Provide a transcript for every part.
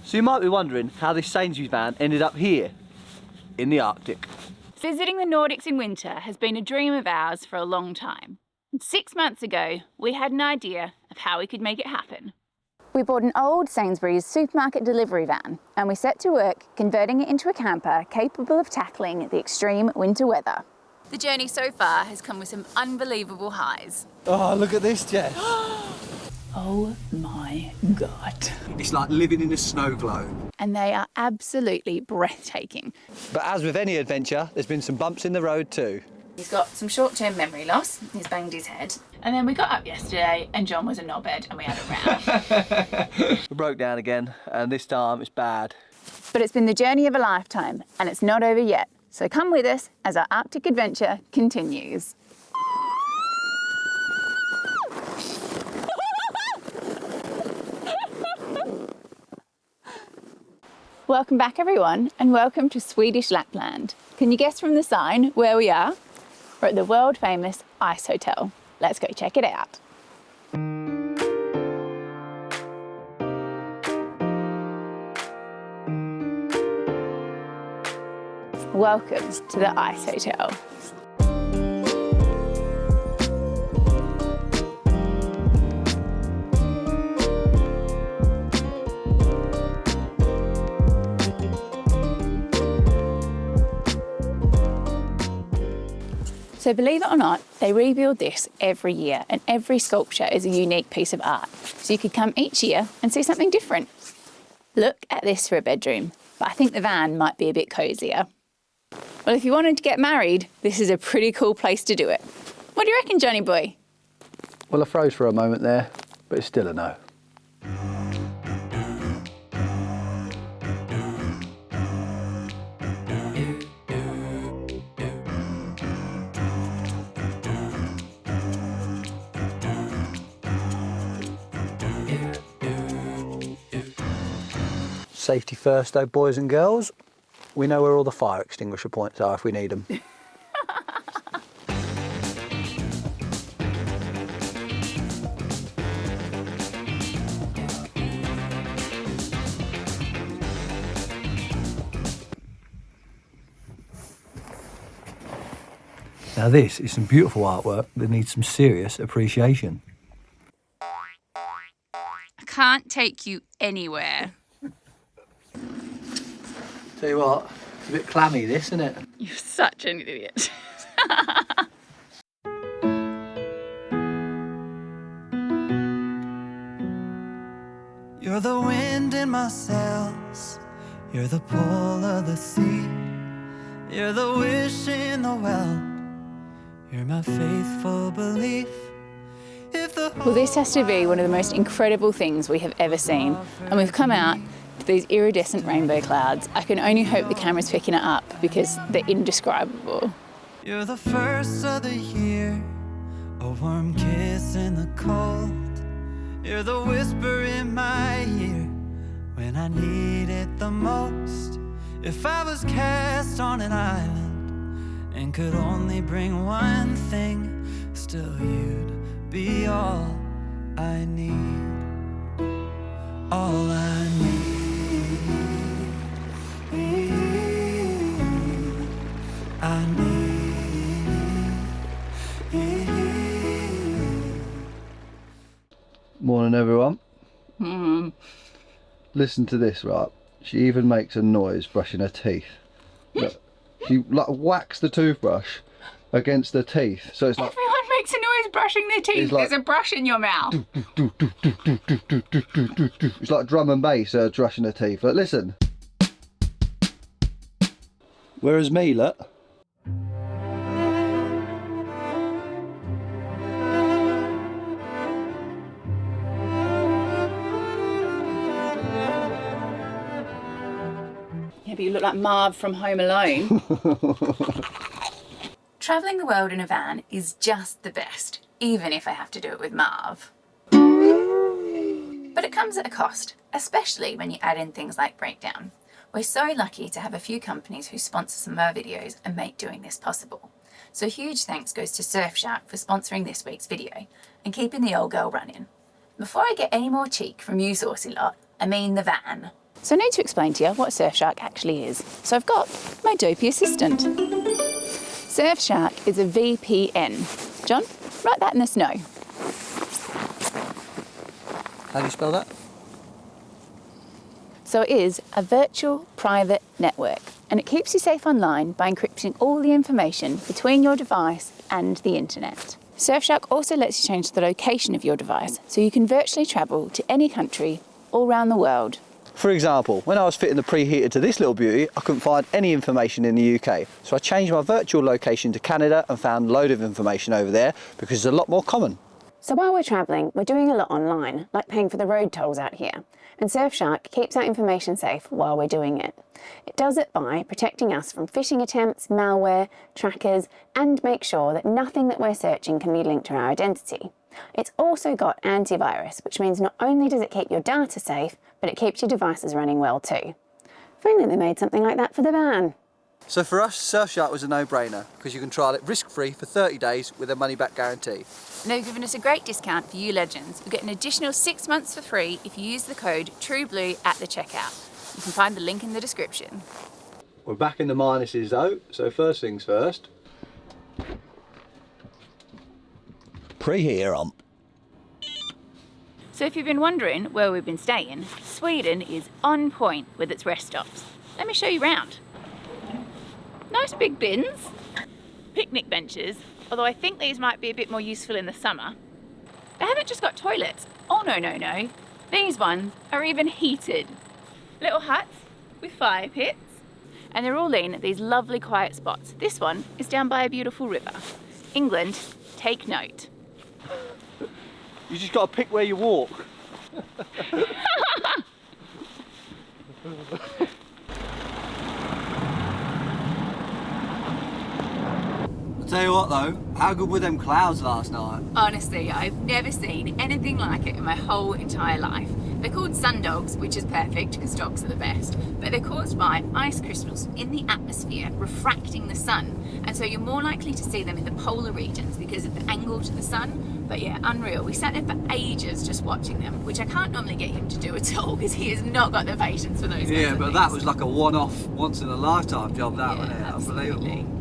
So you might be wondering how this Sainsbury's van ended up here, in the Arctic. Visiting the Nordics in winter has been a dream of ours for a long time. And 6 months ago, we had an idea of how we could make it happen. We bought an old Sainsbury's supermarket delivery van and we set to work converting it into a camper capable of tackling the extreme winter weather. The journey so far has come with some unbelievable highs. Oh, look at this, Jess. Oh my God. It's like living in a snow globe. And they are absolutely breathtaking. But as with any adventure, there's been some bumps in the road too. He's got some short-term memory loss, he's banged his head. And then we got up yesterday and John was a knobhead and we had a row. We broke down again and this time it's bad. But it's been the journey of a lifetime and it's not over yet. So come with us as our Arctic adventure continues. Welcome back everyone and welcome to Swedish Lapland. Can you guess from the sign where we are? We're at the world famous Ice Hotel. Let's go check it out. Welcome to the Ice Hotel. So believe it or not, they rebuild this every year and every sculpture is a unique piece of art. So you could come each year and see something different. Look at this for a bedroom, but I think the van might be a bit cosier. Well, if you wanted to get married, this is a pretty cool place to do it. What do you reckon, Johnny boy? Well, I froze for a moment there, but it's still a no. Safety first though, boys and girls. We know where all the fire extinguisher points are if we need them. Now this is some beautiful artwork that needs some serious appreciation. I can't take you anywhere. Tell you what, it's a bit clammy this, isn't it? You're such an idiot. You're the wind in my sails, you're the pull of the sea, you're the wish in the well, you're my faithful belief. Well, this has to be one of the most incredible things we have ever seen. And we've come out to these iridescent rainbow clouds. I can only hope the camera's picking it up because they're indescribable. You're the first of the year, a warm kiss in the cold. You're the whisper in my ear when I need it the most. If I was cast on an island and could only bring one thing, still you'd be all I need. All I need. I need. Morning everyone. Listen to this, right? She even makes a noise brushing her teeth. Look, she like whacks the toothbrush against her teeth, so it's like Everyone makes a noise brushing their teeth. like, there's a brush in your mouth. It's like drum and bass brushing her teeth. Like, listen. Whereas me, look. Yeah, but you look like Marv from Home Alone. Travelling the world in a van is just the best, even if I have to do it with Marv. But it comes at a cost, especially when you add in things like breakdown. We're so lucky to have a few companies who sponsor some of our videos and make doing this possible. So a huge thanks goes to Surfshark for sponsoring this week's video and keeping the old girl running. Before I get any more cheek from you saucy lot, I mean the van. So I need to explain to you what Surfshark actually is. So I've got my dopey assistant. Surfshark is a VPN. John, write that in the snow. How do you spell that? So it is a virtual private network, and it keeps you safe online by encrypting all the information between your device and the internet. Surfshark also lets you change the location of your device, so you can virtually travel to any country all around the world. For example, when I was fitting the preheater to this little beauty, I couldn't find any information in the UK. So I changed my virtual location to Canada and found a load of information over there because it's a lot more common. So while we're travelling, we're doing a lot online, like paying for the road tolls out here. And Surfshark keeps that information safe while we're doing it. It does it by protecting us from phishing attempts, malware, trackers, and make sure that nothing that we're searching can be linked to our identity. It's also got antivirus, which means not only does it keep your data safe, but it keeps your devices running well too. If only they made something like that for the van. So for us, Surfshark was a no-brainer because you can trial it risk-free for 30 days with a money-back guarantee. And they've given us a great discount for you legends. You'll get an additional 6 months for free if you use the code TRUEBLUE at the checkout. You can find the link in the description. We're back in the minuses though, so first things first. Preheater on. So if you've been wondering where we've been staying, Sweden is on point with its rest stops. Let me show you round. Nice big bins, picnic benches, although I think these might be a bit more useful in the summer. They haven't just got toilets. Oh no. These ones are even heated. Little huts with fire pits, and they're all in these lovely quiet spots. This one is down by a beautiful river. England, take note. You just got to pick where you walk. Tell you what though, how good were them clouds last night? Honestly, I've never seen anything like it in my whole entire life. They're called sundogs, which is perfect because dogs are the best, but they're caused by ice crystals in the atmosphere refracting the sun, and so you're more likely to see them in the polar regions because of the angle to the sun. But yeah, unreal. We sat there for ages just watching them, which I can't normally get him to do at all because he has not got the patience for those kinds Yeah, of but things. that was like a one-off, once-in-a-lifetime job, that wasn't it? Absolutely. Unbelievable.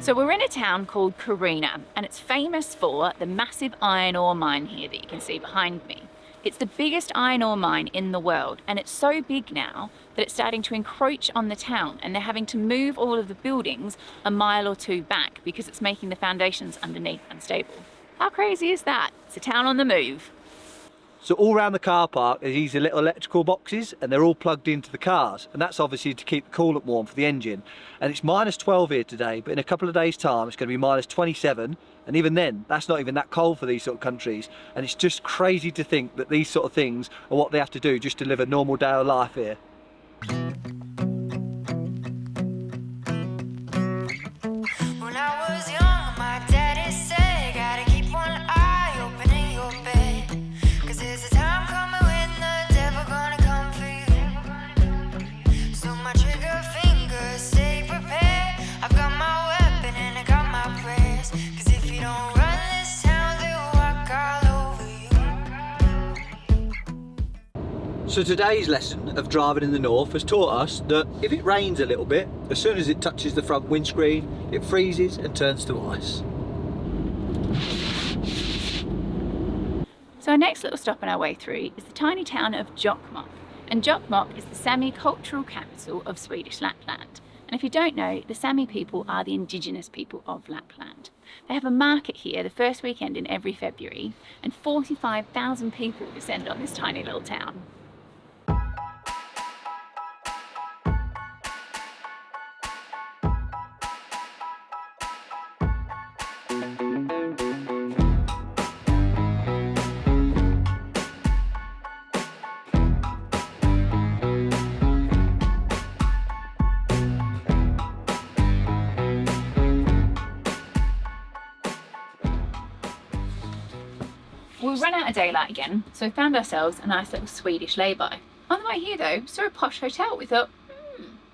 So we're in a town called Kiruna, and it's famous for the massive iron ore mine here that you can see behind me. It's the biggest iron ore mine in the world, and it's so big now that it's starting to encroach on the town, and they're having to move all of the buildings a mile or two back because it's making the foundations underneath unstable. How crazy is that? It's a town on the move. So all around the car park there's these little electrical boxes and they're all plugged into the cars, and that's obviously to keep the coolant warm for the engine. And it's minus 12 here today, but in a couple of days time it's going to be minus 27, and even then that's not even that cold for these sort of countries. And it's just crazy to think that these sort of things are what they have to do just to live a normal day of life here. When I was young, my daddy said, gotta keep one eye open in your bed, 'cause there's a time coming when the devil gonna come for you. So my trigger fingers stay prepared. I've got my weapon and I got my prayers, 'cause if you don't run this town, they'll walk all over you. So today's lesson of driving in the north has taught us that if it rains a little bit, as soon as it touches the front windscreen, it freezes and turns to ice. So our next little stop on our way through is the tiny town of Jokkmokk. And Jokkmokk is the Sami cultural capital of Swedish Lapland. And if you don't know, the Sami people are the indigenous people of Lapland. They have a market here the first weekend in every February, and 45,000 people descend on this tiny little town. We ran out of daylight again, so we found ourselves a nice little Swedish lay-by. On the way here though, saw a posh hotel. We thought,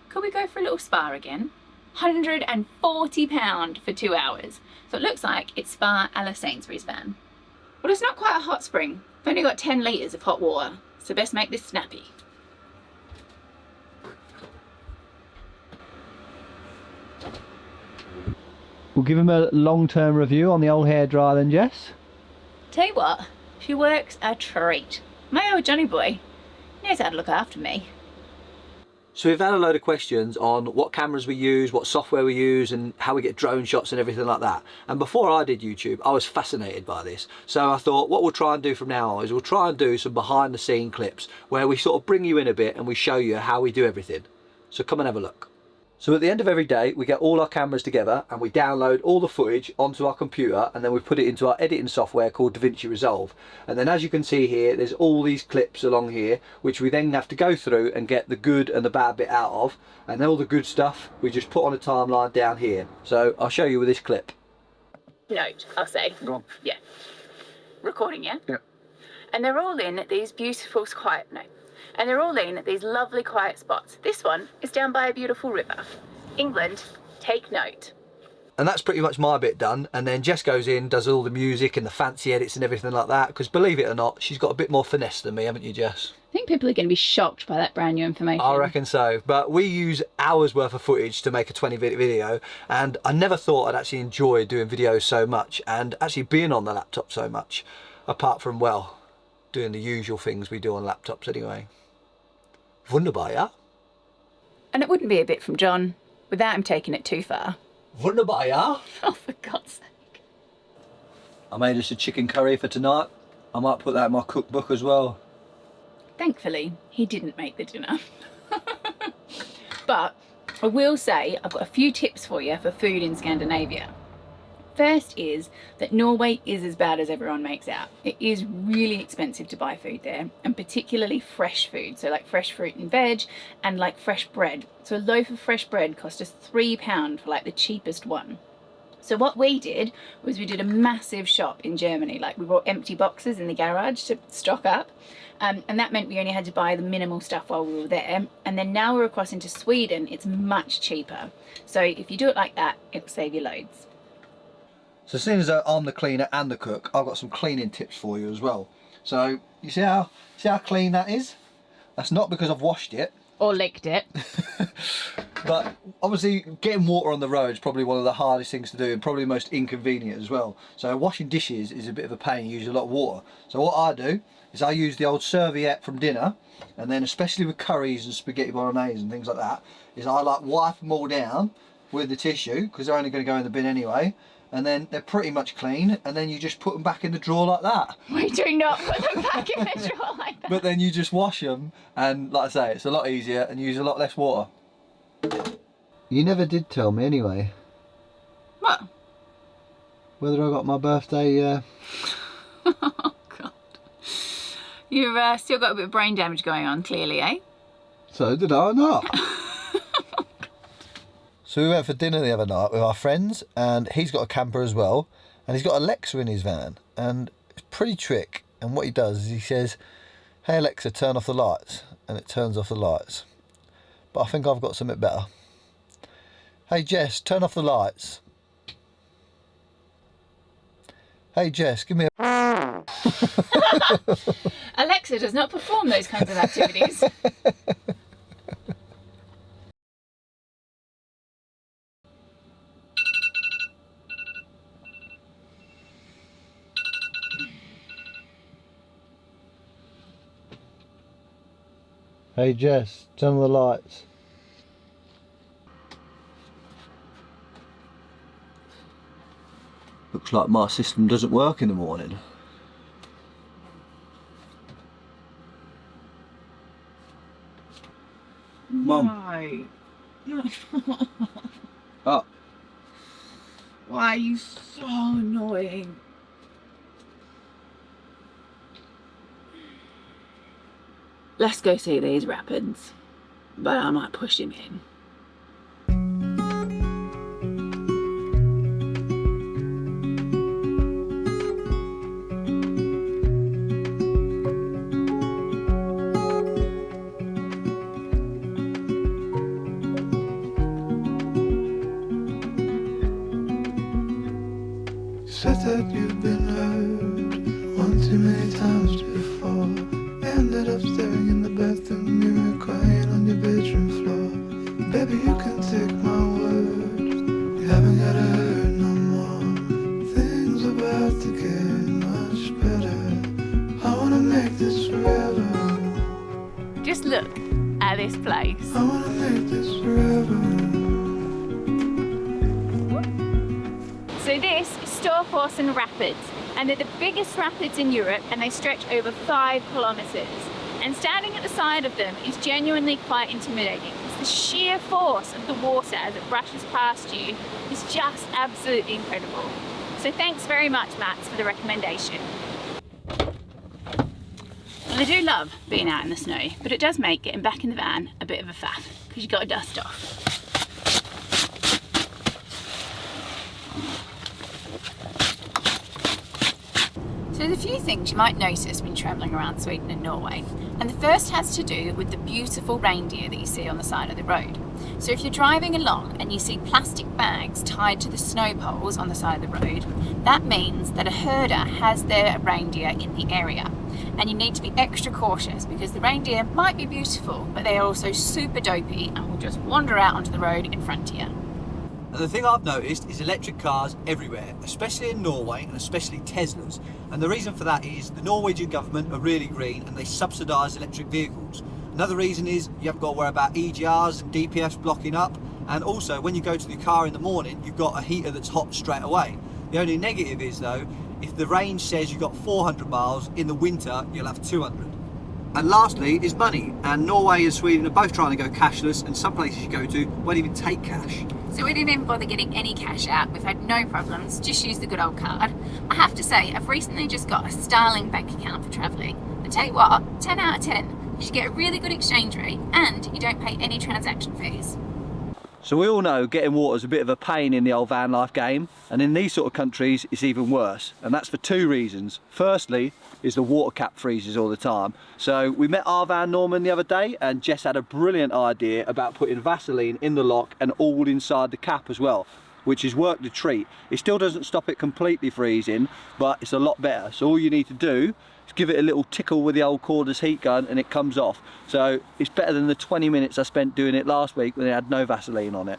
could we go for a little spa again? £140 for 2 hours. So it looks like it's spa a la Sainsbury's van. But it's not quite a hot spring. I've only got 10 litres of hot water, so best make this snappy. We'll give him a long-term review on the old hairdryer then, Jess. Tell you what, she works a treat. My old Johnny boy knows how to look after me. So we've had a load of questions on what cameras we use, what software we use, and how we get drone shots and everything like that. And before I did YouTube, I was fascinated by this. So I thought what we'll try and do from now on is we'll try and do some behind the scene clips where we sort of bring you in a bit and we show you how we do everything. So come and have a look. So at the end of every day, we get all our cameras together and we download all the footage onto our computer, and then we put it into our editing software called DaVinci Resolve. And then as you can see here, there's all these clips along here, which we then have to go through and get the good and the bad bit out of. And then all the good stuff, we just put on a timeline down here. So I'll show you with this clip. Note, I'll say. Go on. Yeah. Recording, yeah? Yeah. And they're all in these beautiful And they're all in these lovely quiet spots. This one is down by a beautiful river. England, take note. And that's pretty much my bit done. And then Jess goes in, does all the music and the fancy edits and everything like that. Because believe it or not, she's got a bit more finesse than me, haven't you, Jess? I think people are going to be shocked by that brand new information. I reckon so. But we use hours worth of footage to make a 20-minute video. And I never thought I'd actually enjoy doing videos so much and actually being on the laptop so much. Apart from, well, doing the usual things we do on laptops anyway. Wunderbar, ja? And it wouldn't be a bit from John without him taking it too far. Wunderbar, ja? Oh, for God's sake. I made us a chicken curry for tonight. I might put that in my cookbook as well. Thankfully, he didn't make the dinner. But I will say I've got a few tips for you for food in Scandinavia. First is that Norway is as bad as everyone makes out. It is really expensive to buy food there, and particularly fresh food. So like fresh fruit and veg and like fresh bread. So a loaf of fresh bread cost us £3 for like the cheapest one. So what we did was we did a massive shop in Germany. Like we brought empty boxes in the garage to stock up. And that meant we only had to buy the minimal stuff while we were there. And then now we're across into Sweden, it's much cheaper. So if you do it like that, it'll save you loads. So seeing as though I'm the cleaner and the cook, I've got some cleaning tips for you as well. So you see how clean that is? That's not because I've washed it. Or licked it. But obviously getting water on the road is probably one of the hardest things to do and probably the most inconvenient as well. So washing dishes is a bit of a pain, you use a lot of water. So what I do is I use the old serviette from dinner, and then especially with curries and spaghetti bolognese and things like that, is I like wipe them all down with the tissue because they're only going to go in the bin anyway. And then they're pretty much clean, and then you just put them back in the drawer like that. We do not put them back in the drawer like that. But then you just wash them, and like I say, it's a lot easier and you use a lot less water. You never did tell me anyway. What? Whether I got my birthday, Oh, God. You've still got a bit of brain damage going on, clearly, eh? So did I not? So we went for dinner the other night with our friends, and he's got a camper as well, and he's got Alexa in his van, and it's a pretty trick. And what he does is he says, "Hey Alexa, turn off the lights," and it turns off the lights. But I think I've got something better. "Hey Jess, turn off the lights." "Hey Jess, give me a..." Alexa does not perform those kinds of activities. "Hey Jess, turn on the lights." Looks like my system doesn't work in the morning. Mum. No. Oh. Why are you so annoying? Let's go see these rapids, but I might push him in. said that you've been hurt one too many times before. Ended up staring in the bathroom mirror, crying on your bedroom floor. Baby, you can take my word, you haven't gotta hurt no more. Things about to get much better. I wanna make this forever. Just look at this place. I wanna make this forever. So this is Storforsen Rapids, and they're the biggest rapids in Europe, and they stretch over 5 kilometres. And standing at the side of them is genuinely quite intimidating, because the sheer force of the water as it brushes past you is just absolutely incredible. So thanks very much, Mats, for the recommendation. Well, I do love being out in the snow, but it does make getting back in the van a bit of a faff, because you've got to dust off. So there's a few things you might notice when travelling around Sweden and Norway, and the first has to do with the beautiful reindeer that you see on the side of the road. So if you're driving along and you see plastic bags tied to the snow poles on the side of the road, that means that a herder has their reindeer in the area. And you need to be extra cautious, because the reindeer might be beautiful, but they are also super dopey and will just wander out onto the road in front of you. And the thing I've noticed is electric cars everywhere, especially in Norway and especially Teslas. And the reason for that is the Norwegian government are really green and they subsidise electric vehicles. Another reason is you haven't got to worry about EGRs and DPFs blocking up. And also when you go to the car in the morning, you've got a heater that's hot straight away. The only negative is though, if the range says you've got 400 miles, in the winter you'll have 200. And lastly is money. And Norway and Sweden are both trying to go cashless, and some places you go to won't even take cash. So we didn't even bother getting any cash out. We've had no problems, just used the good old card. I have to say, I've recently just got a styling bank account for travelling. But tell you what, 10 out of 10. You get a really good exchange rate and you don't pay any transaction fees. So we all know getting water is a bit of a pain in the old van life game, and in these sort of countries it's even worse, and that's for 2 reasons. Firstly is the water cap freezes all the time. So we met our van Norman the other day, and Jess had a brilliant idea about putting Vaseline in the lock and all inside the cap as well, which has worked a treat. It still doesn't stop it completely freezing, but it's a lot better. So all you need to do is give it a little tickle with the old cordless heat gun and it comes off. So it's better than the 20 minutes I spent doing it last week when it had no Vaseline on it.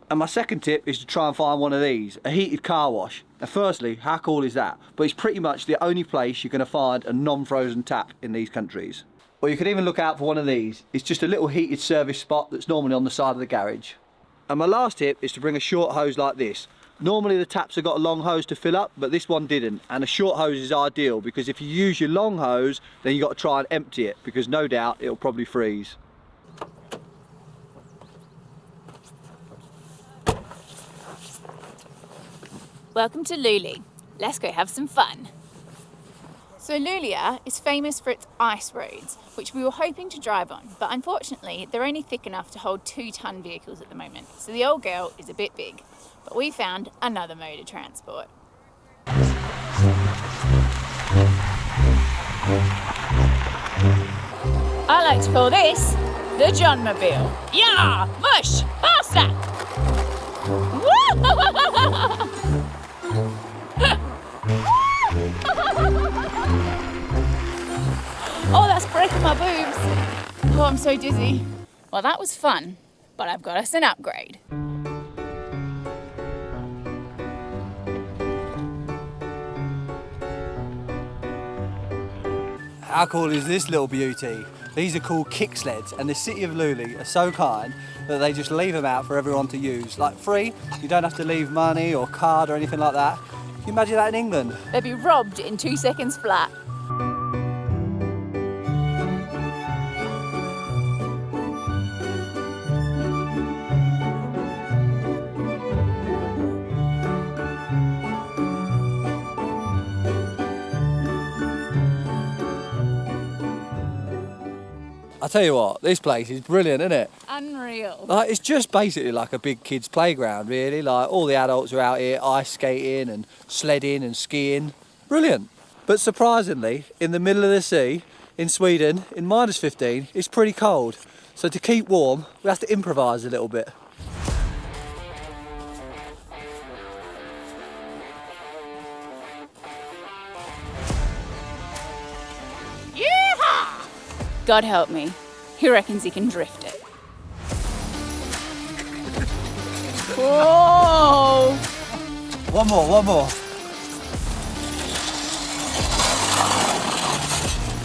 And my second tip is to try and find one of these, a heated car wash. Now firstly, how cool is that? But it's pretty much the only place you're going to find a non-frozen tap in these countries. Or you could even look out for one of these. It's just a little heated service spot that's normally on the side of the garage. And my last tip is to bring a short hose like this. Normally the taps have got a long hose to fill up, but this one didn't. And a short hose is ideal, because if you use your long hose, then you've got to try and empty it, because no doubt it'll probably freeze. Welcome to Lulea. Let's go have some fun. So Lulea is famous for its ice roads, which we were hoping to drive on, but unfortunately they're only thick enough to hold 2-ton vehicles at the moment, so the old girl is a bit big. But we found another mode of transport. I like to call this the Jokkmokk. Yeah, mush, faster! Oh, that's breaking my boobs. Oh, I'm so dizzy. Well, that was fun, but I've got us an upgrade. How cool is this little beauty? These are called kick sleds, and the city of Lulea are so kind that they just leave them out for everyone to use. Like free, you don't have to leave money or card or anything like that. Can you imagine that in England? They'd be robbed in 2 seconds flat. I tell you what, this place is brilliant, isn't it? Unreal. Like, it's just basically like a big kids' playground, really. Like, all the adults are out here ice skating and sledding and skiing. Brilliant. But surprisingly, in the middle of the sea, in Sweden, in -15, it's pretty cold. So to keep warm, we have to improvise a little bit. God help me, he reckons he can drift it. Whoa! One more.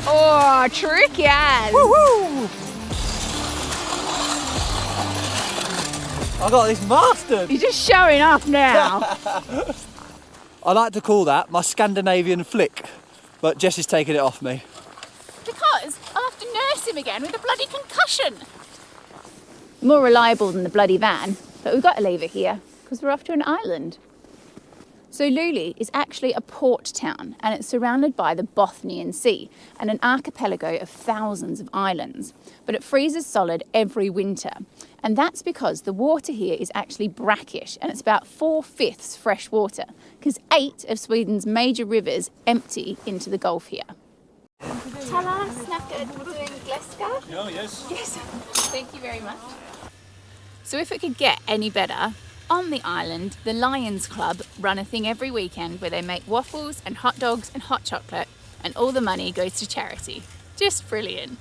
Oh, tricky as! Woo! I got this mastered. You're just showing off now. I like to call that my Scandinavian flick, but Jess is taking it off me. Because I'll have to nurse him again with a bloody concussion. More reliable than the bloody van, but we've got to leave it here because we're off to an island. So Lulea is actually a port town and it's surrounded by the Bothnian Sea and an archipelago of thousands of islands. But it freezes solid every winter. And that's because the water here is actually brackish and it's about 4/5 fresh water because 8 of Sweden's major rivers empty into the Gulf here. Tala snackar du engelska? Oh, yes. Yes, thank you very much. So if it could get any better, on the island, the Lions Club run a thing every weekend where they make waffles and hot dogs and hot chocolate, and all the money goes to charity. Just brilliant.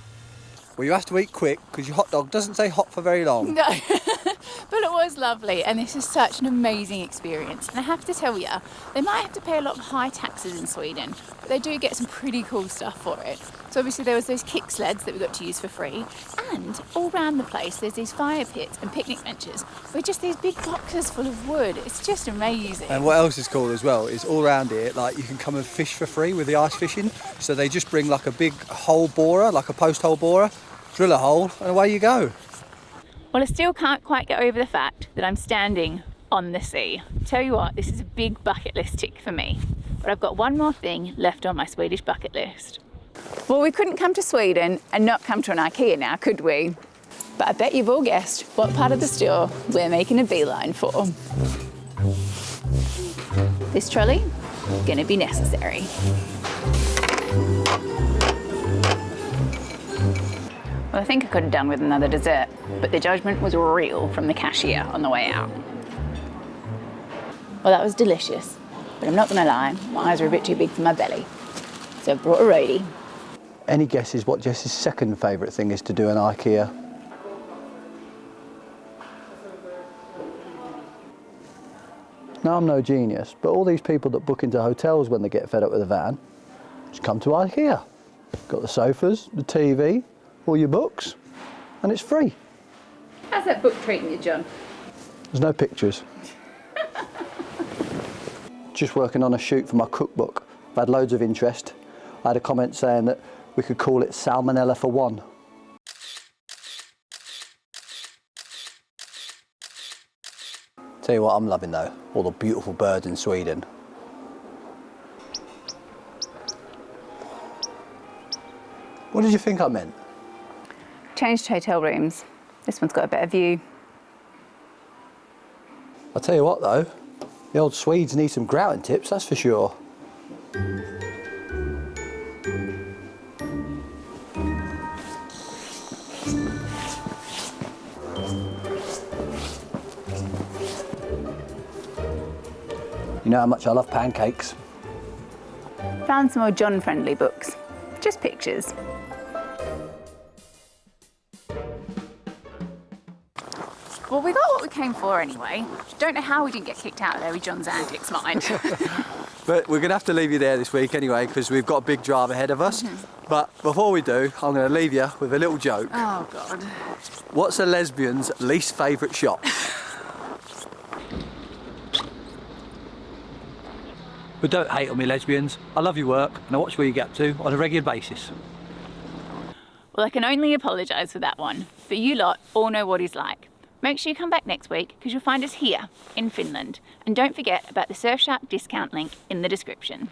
Well, you have to eat quick because your hot dog doesn't stay hot for very long. No, but it was lovely, and this is such an amazing experience. And I have to tell you, they might have to pay a lot of high taxes in Sweden, but they do get some pretty cool stuff for it. So obviously there was those kick sleds that we got to use for free, and all around the place there's these fire pits and picnic benches with just these big boxes full of wood. It's just amazing. And what else is cool as well is all around here, like you can come and fish for free with the ice fishing. So they just bring like a big hole borer, like a post hole borer, drill a hole, and away you go. Well, I still can't quite get over the fact that I'm standing on the sea. Tell you what, this is a big bucket list tick for me. But I've got one more thing left on my Swedish bucket list. Well, we couldn't come to Sweden and not come to an IKEA now, could we? But I bet you've all guessed what part of the store we're making a beeline for. This trolley, gonna be necessary. Well, I think I could have done with another dessert, but the judgment was real from the cashier on the way out. Well, that was delicious, but I'm not gonna lie, my eyes are a bit too big for my belly. So I've brought a roadie. Any guesses what Jess's second favourite thing is to do in IKEA? Now, I'm no genius, but all these people that book into hotels when they get fed up with a van, just come to IKEA. Got the sofas, the TV, all your books, and it's free. How's that book treating you, John? There's no pictures. Just working on a shoot for my cookbook. I've had loads of interest. I had a comment saying that we could call it Salmonella for one. Tell you what I'm loving though, all the beautiful birds in Sweden. What did you think I meant? Changed hotel rooms. This one's got a better view. I'll tell you what though, the old Swedes need some grouting tips, that's for sure. You know how much I love pancakes. Found some more John-friendly books. Just pictures. Well, we got what we came for anyway. Don't know how we didn't get kicked out of there with John's antics, mind. But we're going to have to leave you there this week anyway because we've got a big drive ahead of us. But before we do, I'm going to leave you with a little joke. Oh, God. What's a lesbian's least favourite shop? But don't hate on me, lesbians. I love your work and I watch where you get up to on a regular basis. Well, I can only apologise for that one, but you lot all know what he's like. Make sure you come back next week because you'll find us here in Finland. And don't forget about the Surfshark discount link in the description.